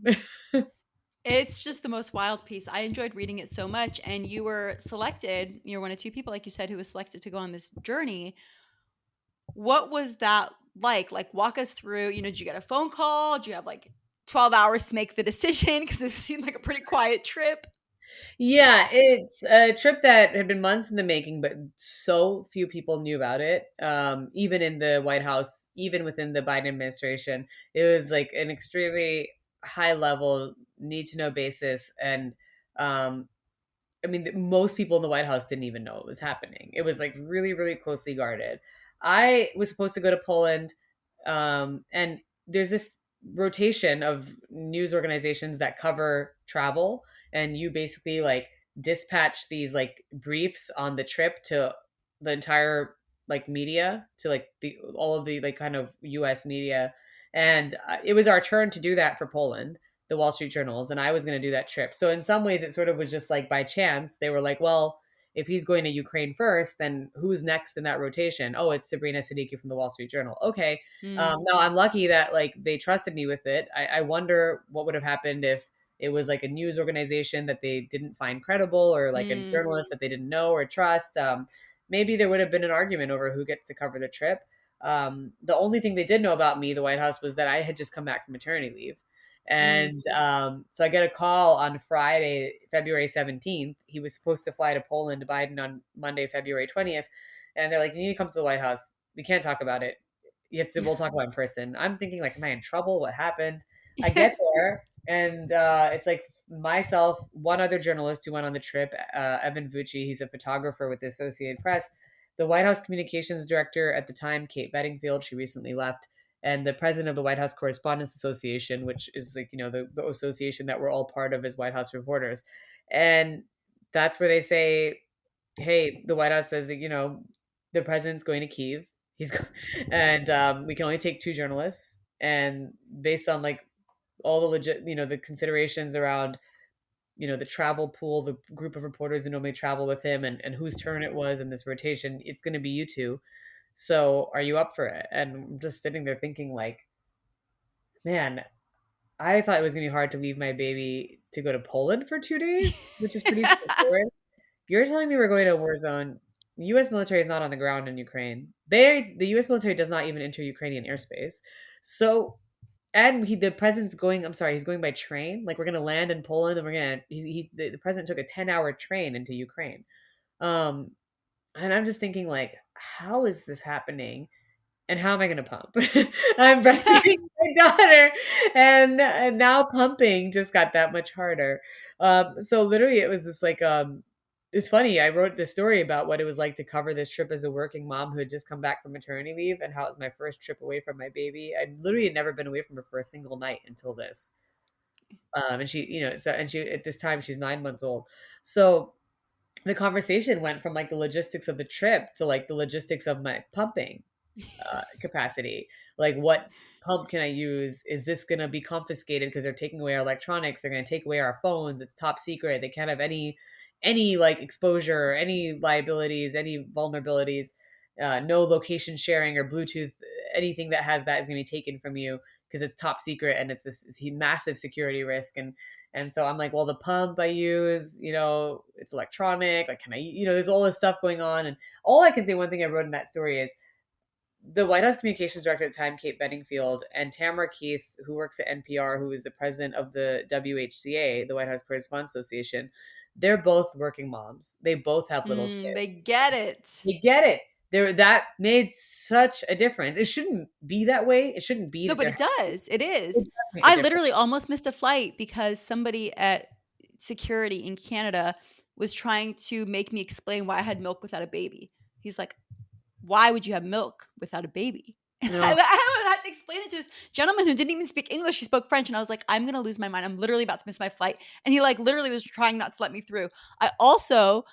It's just the most wild piece. I enjoyed reading it so much. And you were selected, you're one of two people, like you said, who was selected to go on this journey. What was that like? Like, walk us through, did you get a phone call? Did you have like 12 hours to make the decision? Because it seemed like a pretty quiet trip. Yeah, it's a trip that had been months in the making, but so few people knew about it. Even in the White House, even within the Biden administration, it was like an extremely high level, need to know basis. And um, I mean, most people in the White House didn't even know it was happening. It was like really, really closely guarded. I was supposed to go to Poland, and there's this rotation of news organizations that cover travel, and you basically like dispatch these like briefs on the trip to the entire like media, to like the all of the like kind of U.S. media, and it was our turn to do that for Poland, the Wall Street Journals, and I was going to do that trip. So in some ways, it sort of was just like by chance. They were like, "Well, if he's going to Ukraine first, then who's next in that rotation? Oh, it's Sabrina Siddiqui from the Wall Street Journal. Okay. Mm, Now I'm lucky that like they trusted me with it. I wonder what would have happened if it was like a news organization that they didn't find credible, or like a mm, journalist that they didn't know or trust. Maybe there would have been an argument over who gets to cover the trip. The only thing they did know about me, the White House, was that I had just come back from maternity leave. mm. And so I get a call on Friday, February 17th. He was supposed to fly to Poland, to Biden, on Monday, February 20th. And they're like, you need to come to the White House. We can't talk about it. We'll talk about it in person. I'm thinking, like, am I in trouble? What happened? I get there, and it's like myself, one other journalist who went on the trip, Evan Vucci. He's a photographer with the Associated Press. The White House communications director at the time, Kate Bedingfield, she recently left, and the president of the White House Correspondents Association, which is like, the association that we're all part of as White House reporters. And that's where they say, hey, the White House says that, the president's going to Kyiv. He's and we can only take two journalists. And based on like all the the considerations around, the travel pool, the group of reporters who normally travel with him, and whose turn it was in this rotation, it's going to be you two. So are you up for it? And I'm just sitting there thinking, like, man, I thought it was going to be hard to leave my baby to go to Poland for 2 days, which is pretty straightforward. You're telling me we're going to a war zone. The U.S. military is not on the ground in Ukraine. The U.S. military does not even enter Ukrainian airspace. So, and the president's going. I'm sorry, he's going by train. Like, we're going to land in Poland, and the president took a 10-hour train into Ukraine. Um, and I'm just thinking, like, how is this happening? And how am I going to pump? I'm breastfeeding my daughter, and now pumping just got that much harder. So literally, it was just like, it's funny. I wrote this story about what it was like to cover this trip as a working mom who had just come back from maternity leave, and how it was my first trip away from my baby. I literally had never been away from her for a single night until this. And she, and she, at this time, she's 9 months old. So the conversation went from like the logistics of the trip to like the logistics of my pumping capacity. Like, what pump can I use? Is this going to be confiscated because they're taking away our electronics? They're going to take away our phones. It's top secret. They can't have any like exposure, any liabilities, any vulnerabilities. No location sharing or Bluetooth. Anything that has that is going to be taken from you because it's top secret, and it's this massive security risk. And so I'm like, well, the pump I use, it's electronic. Like, can I, there's all this stuff going on. And all I can say, one thing I wrote in that story is, the White House communications director at the time, Kate Bedingfield, and Tamara Keith, who works at NPR, who is the president of the WHCA, the White House Correspondents Association, they're both working moms. They both have little kids. They get it. They get it. That made such a difference. It shouldn't be that way. It shouldn't be No, that but there. it does. It is. It does make a I difference. literally almost missed a flight because somebody at security in Canada was trying to make me explain why I had milk without a baby. He's like, why would you have milk without a baby? And I No. had to explain it to this gentleman who didn't even speak English. He spoke French. And I was like, I'm going to lose my mind. I'm literally about to miss my flight. And he like literally was trying not to let me through. I also,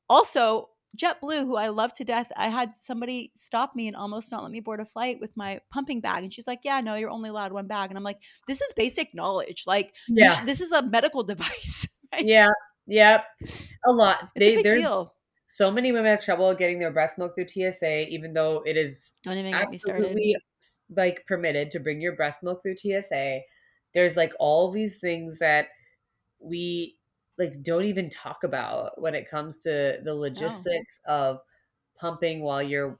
JetBlue, who I love to death, I had somebody stop me and almost not let me board a flight with my pumping bag. And she's like, yeah, no, you're only allowed one bag. And I'm like, this is basic knowledge. Like, Yeah. this is a medical device. Right? Yeah. Yeah. A lot. It's a big There's deal. so many women have trouble getting their breast milk through TSA, even though it is Don't even get me started. absolutely like permitted to bring your breast milk through TSA. There's like all these things that we like don't even talk about when it comes to the No. logistics of pumping while you're,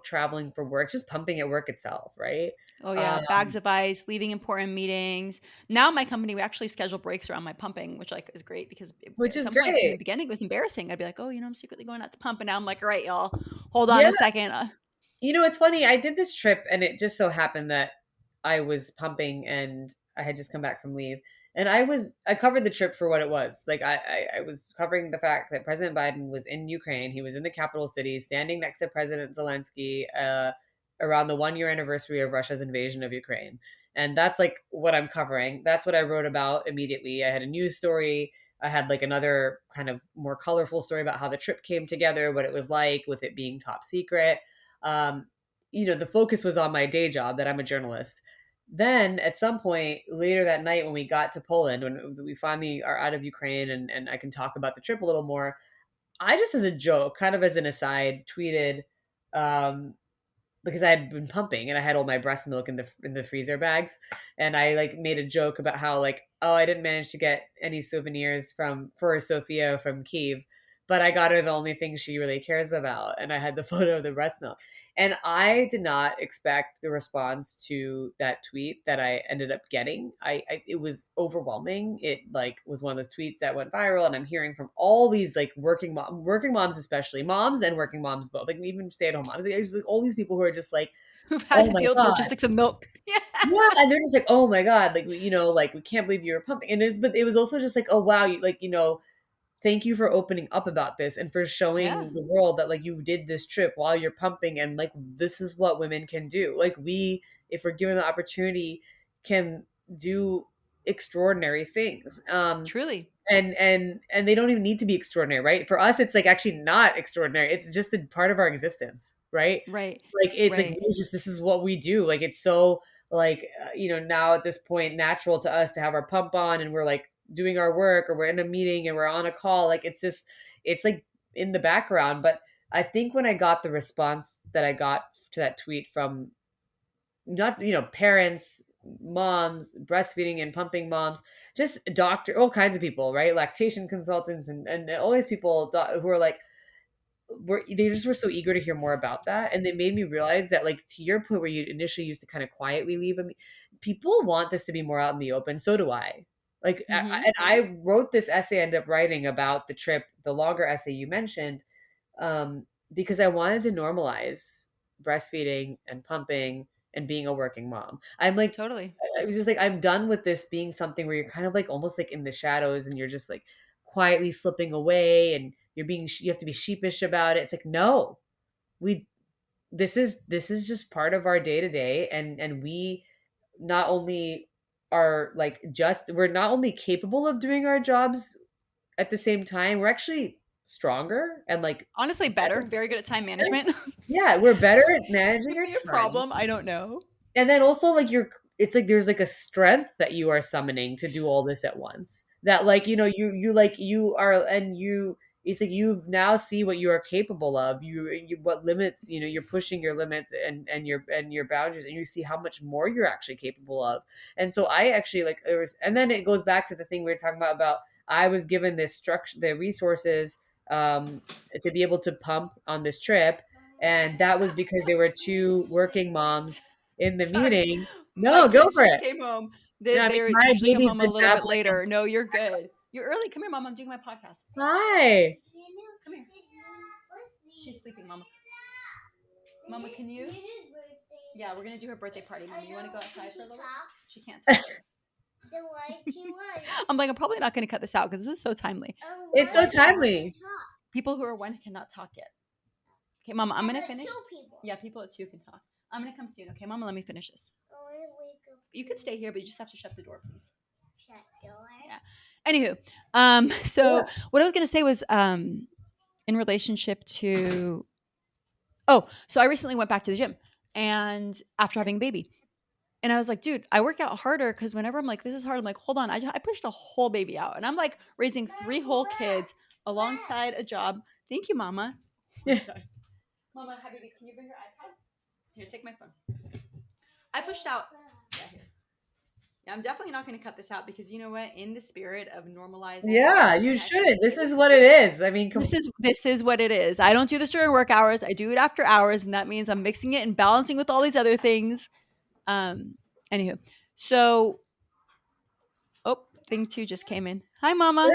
traveling for work, just pumping at work itself, right? Oh yeah, Um, bags of ice, leaving important meetings. Now my company, we actually schedule breaks around my pumping, which like is great because which at is some point in the great. beginning it was embarrassing. I'd be like, oh, I'm secretly going out to pump, and now I'm like, all right, y'all, hold on Yeah. a second. It's funny. I did this trip, and it just so happened that I was pumping, and I had just come back from leave. And I covered the trip for what it was. Like, I was covering the fact that President Biden was in Ukraine. He was in the capital city, standing next to President Zelensky, around the 1 year anniversary of Russia's invasion of Ukraine. And that's like what I'm covering. That's what I wrote about immediately. I had a news story. I had like another kind of more colorful story about how the trip came together, what it was like with it being top secret. Um, the focus was on my day job, that I'm a journalist. Then at some point later that night, when we got to Poland, when we finally are out of Ukraine, and I can talk about the trip a little more, I just as a joke, kind of as an aside, tweeted, um, because I had been pumping and I had all my breast milk in the freezer bags, and I like made a joke about how like, oh, I didn't manage to get any souvenirs from for Sophia from Kiev, but I got her the only thing she really cares about, and I had the photo of the breast milk. And I did not expect the response to that tweet that I ended up getting. I it was overwhelming. It like was one of those tweets that went viral, and I'm hearing from all these like working moms, especially moms and working moms both, like even stay at home moms. Like, there's like all these people who are just like, Who've had oh to my deal with the god, logistics of milk. Yeah. yeah, and they're just like, oh my god, like like we can't believe you were pumping. And but it was also just like, oh wow, thank you for opening up about this and for Yeah. showing the world that like you did this trip while you're pumping, and like this is what women can do. Like we, if we're given the opportunity, can do extraordinary things. Truly. And they don't even need to be extraordinary, right? For us it's like actually not extraordinary, it's just a part of our existence, right? Right. Like it's like Right. we're just, this is what we do. Like it's so like now at this point natural to us to have our pump on, and we're like doing our work, or we're in a meeting and we're on a call, like it's just, it's like in the background. But I think when I got the response that I got to that tweet from, not parents, moms, breastfeeding and pumping moms, just doctor, all kinds of people, right? Lactation consultants, and all these people who are like, they just were so eager to hear more about that. And they made me realize that, like, to your point where you initially used to kind of quietly leave them, people want this to be more out in the open. So do I. Like Mm-hmm. and I wrote this essay, I ended up writing about the trip, the longer essay you mentioned, because I wanted to normalize breastfeeding and pumping and being a working mom. I'm like, Totally. I was just like, I'm done with this being something where you're kind of like almost like in the shadows, and you're just like quietly slipping away, and you have to be sheepish about it. It's like, no, we, this is just part of our day to day. And we not only are like, just, we're not only capable of doing our jobs at the same time, we're actually stronger and like Honestly, better. Very good at time management. yeah, we're better at managing Could our be a time. problem. I don't know. And then also like it's like there's like a strength that you are summoning to do all this at once. That like, you like you are, and you, it's like you now see what you are capable of. You what limits, you're pushing your limits and your boundaries, and you see how much more you're actually capable of. And so I actually like, there was, and then it goes back to the thing we were talking about I was given this structure, the resources, um to be able to pump on this trip. And that was because there were two working moms in the Sorry. meeting. My No, go kids for just it. came home. No, I mean, They my usually come baby's home a been little bit babbling. later. No, you're good. You're early. Come here, Mom. I'm doing my podcast. Hi. Come here. She's sleeping, Mama. Mama, can you? Yeah, we're gonna do her birthday party. Mama, you want to go outside for a little bit? She can't talk. I'm like, I'm probably not gonna cut this out because this is so timely. It's so timely. People who are one cannot talk yet. Okay, Mama, I'm gonna finish. Yeah, people at 2 can talk. I'm gonna come soon. Okay, Mama, let me finish this. You could stay here, but you just have to shut the door, please. Shut door. Yeah. Anywho, so Yeah. what I was gonna say was, in relationship to, oh, so I recently went back to the gym, and after having a baby, and I was like, dude, I work out harder because whenever I'm like, this is hard, I'm like, hold on, I pushed a whole baby out, and I'm like raising 3 whole kids alongside a job. Thank you, Mama. Yeah. Mama, Habibi, can you bring your iPad? Here, take my phone. I pushed out. Yeah, here. Yeah, I'm definitely not going to cut this out because you know what? In the spirit of normalizing, Yeah, you shouldn't. This is what it is. I mean, this is what it is. I don't do this during work hours. I do it after hours, and that means I'm mixing it and balancing with all these other things. Um, Anywho, so thing 2 just came in. Hi, Mama.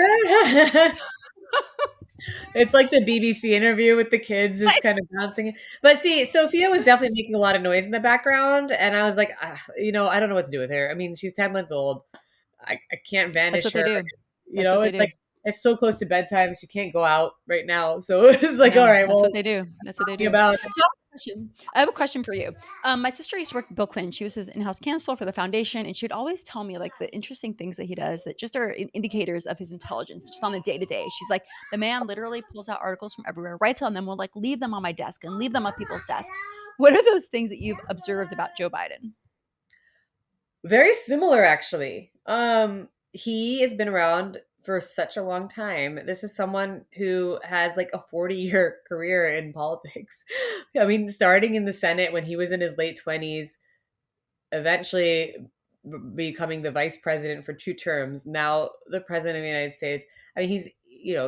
it's like the BBC interview with the kids just kind of bouncing. But see, Sophia was definitely making a lot of noise in the background, and I was like, I don't know what to do with her. I mean, she's 10 months old. I can't That's vanish what they her. do. That's what they It's do. like it's so close to bedtime. She can't go out right now. So it's like, all Yeah, right, that's well, what they do. That's what they do. about So I have a question for you. My sister used to work with Bill Clinton. She was his in-house counsel for the foundation, and she'd always tell me like the interesting things that he does that just are indicators of his intelligence, just on the day to day. She's like, the man literally pulls out articles from everywhere, writes on them, will like leave them on my desk and leave them on people's desk. What are those things that you've observed about Joe Biden? very similar actually. He has been around for such a long time. This is someone who has like a 40-year career in politics. I mean, starting in the Senate when he was in his late 20s, eventually becoming the vice president for 2 terms, now the president of the United States. I mean, he's,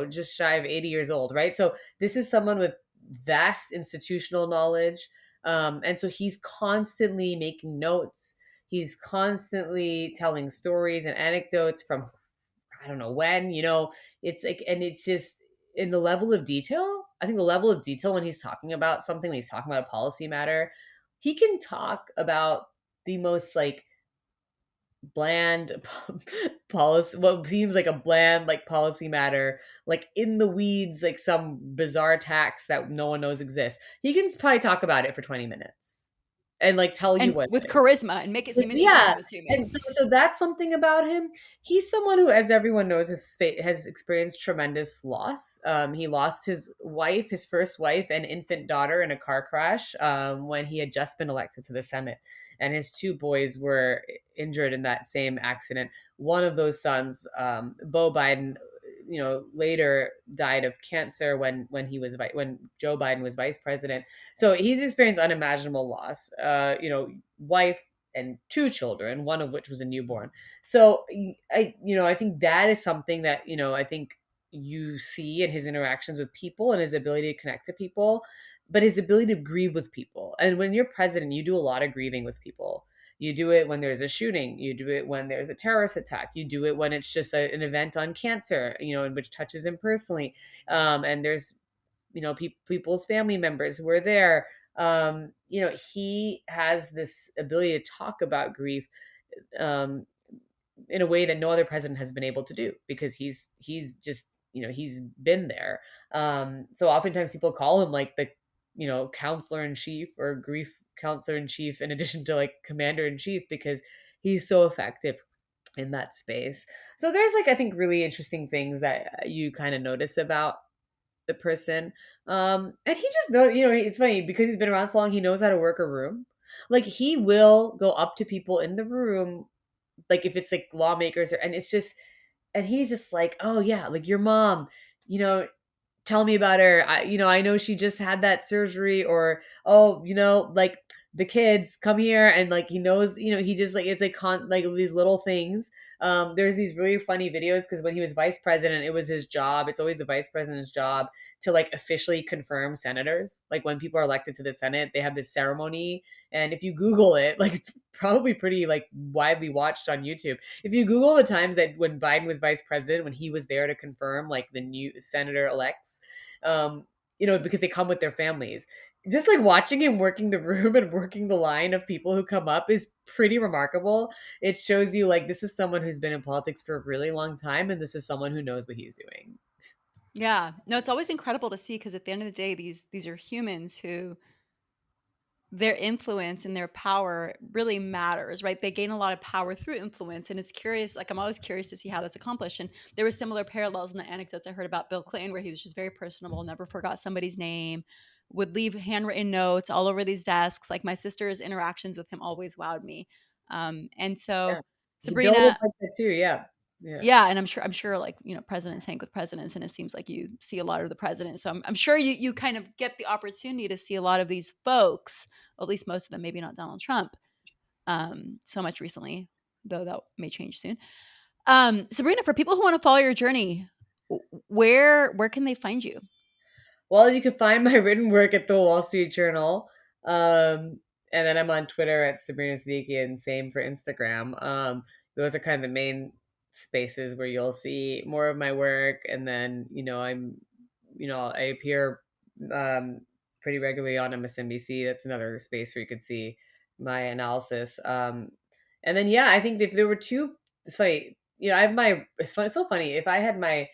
just shy of 80 years old, right? So this is someone with vast institutional knowledge. And so he's constantly making notes. He's constantly telling stories and anecdotes from I don't know when, it's like, and it's just in the level of detail. I think the level of detail when he's talking about something, when he's talking about a policy matter, he can talk about the most like bland policy, what seems like a bland like policy matter, like in the weeds, like some bizarre tax that no one knows exists. He can probably talk about it for 20 minutes and like tell you And what with it is. charisma and make it seem interesting, Yeah, I'm assuming. and so that's something about him. He's someone who, as everyone knows, has experienced tremendous loss. He lost his wife, his first wife, and infant daughter in a car crash when he had just been elected to the Senate, and his 2 boys were injured in that same accident. One of those sons, Beau Biden, later died of cancer when Joe Biden was vice president. So he's experienced unimaginable loss. Wife and 2 children, one of which was a newborn. So I think that is something that I think you see in his interactions with people and his ability to connect to people, but his ability to grieve with people. And when you're president, you do a lot of grieving with people. You do it when there's a shooting. You do it when there's a terrorist attack. You do it when it's just an event on cancer, in which touches him personally. And there's, people's family members who are there. He has this ability to talk about grief um, in a way that no other president has been able to do because he's just he's been there. So oftentimes people call him like the counselor in chief or grief counselor in chief in addition to like commander in chief because he's so effective in that space. So there's like I think really interesting things that you kind of notice about the person. And he just knows, it's funny because he's been around so long, he knows how to work a room. Like he will go up to people in the room, like if it's like lawmakers and it's just and he's just like, oh yeah, like your mom, you know, tell me about her. I know she just had that surgery, or oh, like the kids come here, and like he knows, he just like it's like like these little things. There's these really funny videos because when he was vice president, it was his job. It's always the vice president's job to like officially confirm senators. Like when people are elected to the Senate, they have this ceremony, and if you Google it, like it's probably pretty like widely watched on YouTube. If you Google the times that when Biden was vice president, when he was there to confirm like the new senator elects, um, because they come with their families. Just like watching him working the room and working the line of people who come up is pretty remarkable. It shows you like this is someone who's been in politics for a really long time, and this is someone who knows what he's doing. Yeah. No, it's always incredible to see because at the end of the day, these are humans who their influence and their power really matters, right? They gain a lot of power through influence. And it's curious, like I'm always curious to see how that's accomplished. And there were similar parallels in the anecdotes I heard about Bill Clinton, where he was just very personable, never forgot somebody's name, would leave handwritten notes all over these desks. Like my sister's interactions with him always wowed me. And so Yeah. Bill was Sabrina, like that too. Yeah. Yeah. yeah, and I'm sure like, presidents hang with presidents and it seems like you see a lot of the presidents. So I'm sure you kind of get the opportunity to see a lot of these folks, at least most of them, maybe not Donald Trump, so much recently, though that may change soon. Sabrina, for people who want to follow your journey, where can they find you? Well, you can find my written work at the Wall Street Journal. And then I'm on Twitter at Sabrina Siddiqui and same for Instagram. Those are kind of the main spaces where you'll see more of my work. And then, I appear pretty regularly on MSNBC. That's another space where you could see my analysis. And then, yeah, I think if there were two, it's funny, I have it's so funny. If I had my,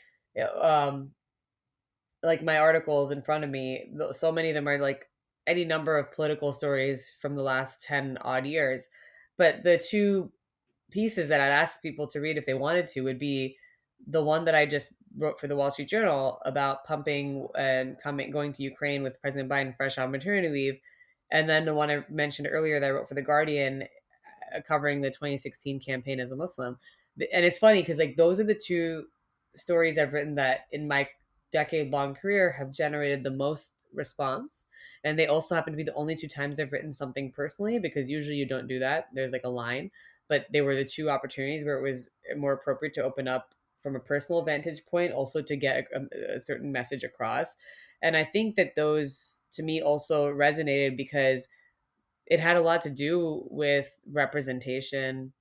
like my articles in front of me, so many of them are like any number of political stories from the last 10 odd years. But the two pieces that I'd ask people to read if they wanted to would be the one that I just wrote for the Wall Street Journal about pumping and going to Ukraine with President Biden fresh on maternity leave. And then the one I mentioned earlier that I wrote for The Guardian covering the 2016 campaign as a Muslim. And it's funny because like those are the two stories I've written that in my decade long career have generated the most response. And they also happen to be the only two times I've written something personally, because usually you don't do that. There's like a line, but they were the two opportunities where it was more appropriate to open up from a personal vantage point, also to get a certain message across. And I think that those to me also resonated because it had a lot to do with representation,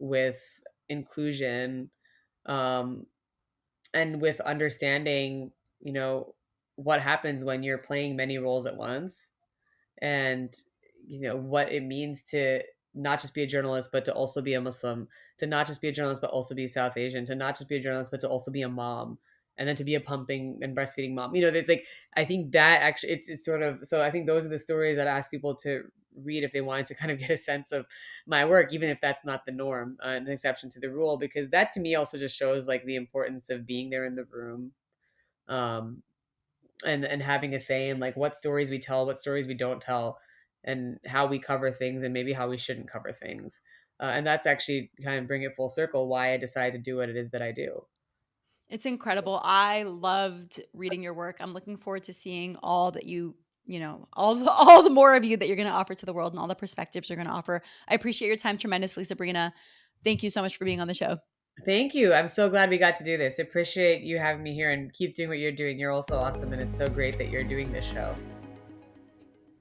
with inclusion, um, and with understanding, you know, what happens when you're playing many roles at once, and what it means to not just be a journalist but to also be a Muslim, to not just be a journalist but also be South Asian, to not just be a journalist but to also be a mom, and then to be a pumping and breastfeeding mom. It's like, I think that actually it's sort of, so I think those are the stories that I ask people to read if they wanted to kind of get a sense of my work, even if that's not the norm, an exception to the rule, because that to me also just shows like the importance of being there in the room, um, and having a say in like what stories we tell, what stories we don't tell, and how we cover things, and maybe how we shouldn't cover things. And that's actually kind of bring it full circle why I decided to do what it is that I do. It's incredible. I loved reading your work. I'm looking forward to seeing all that all the more of you that you're going to offer to the world and all the perspectives you're going to offer. I appreciate your time tremendously, Sabrina. Thank you so much for being on the show. Thank you. I'm so glad we got to do this. Appreciate you having me here, and keep doing what you're doing. You're also awesome, and it's so great that you're doing this show.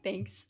Thanks.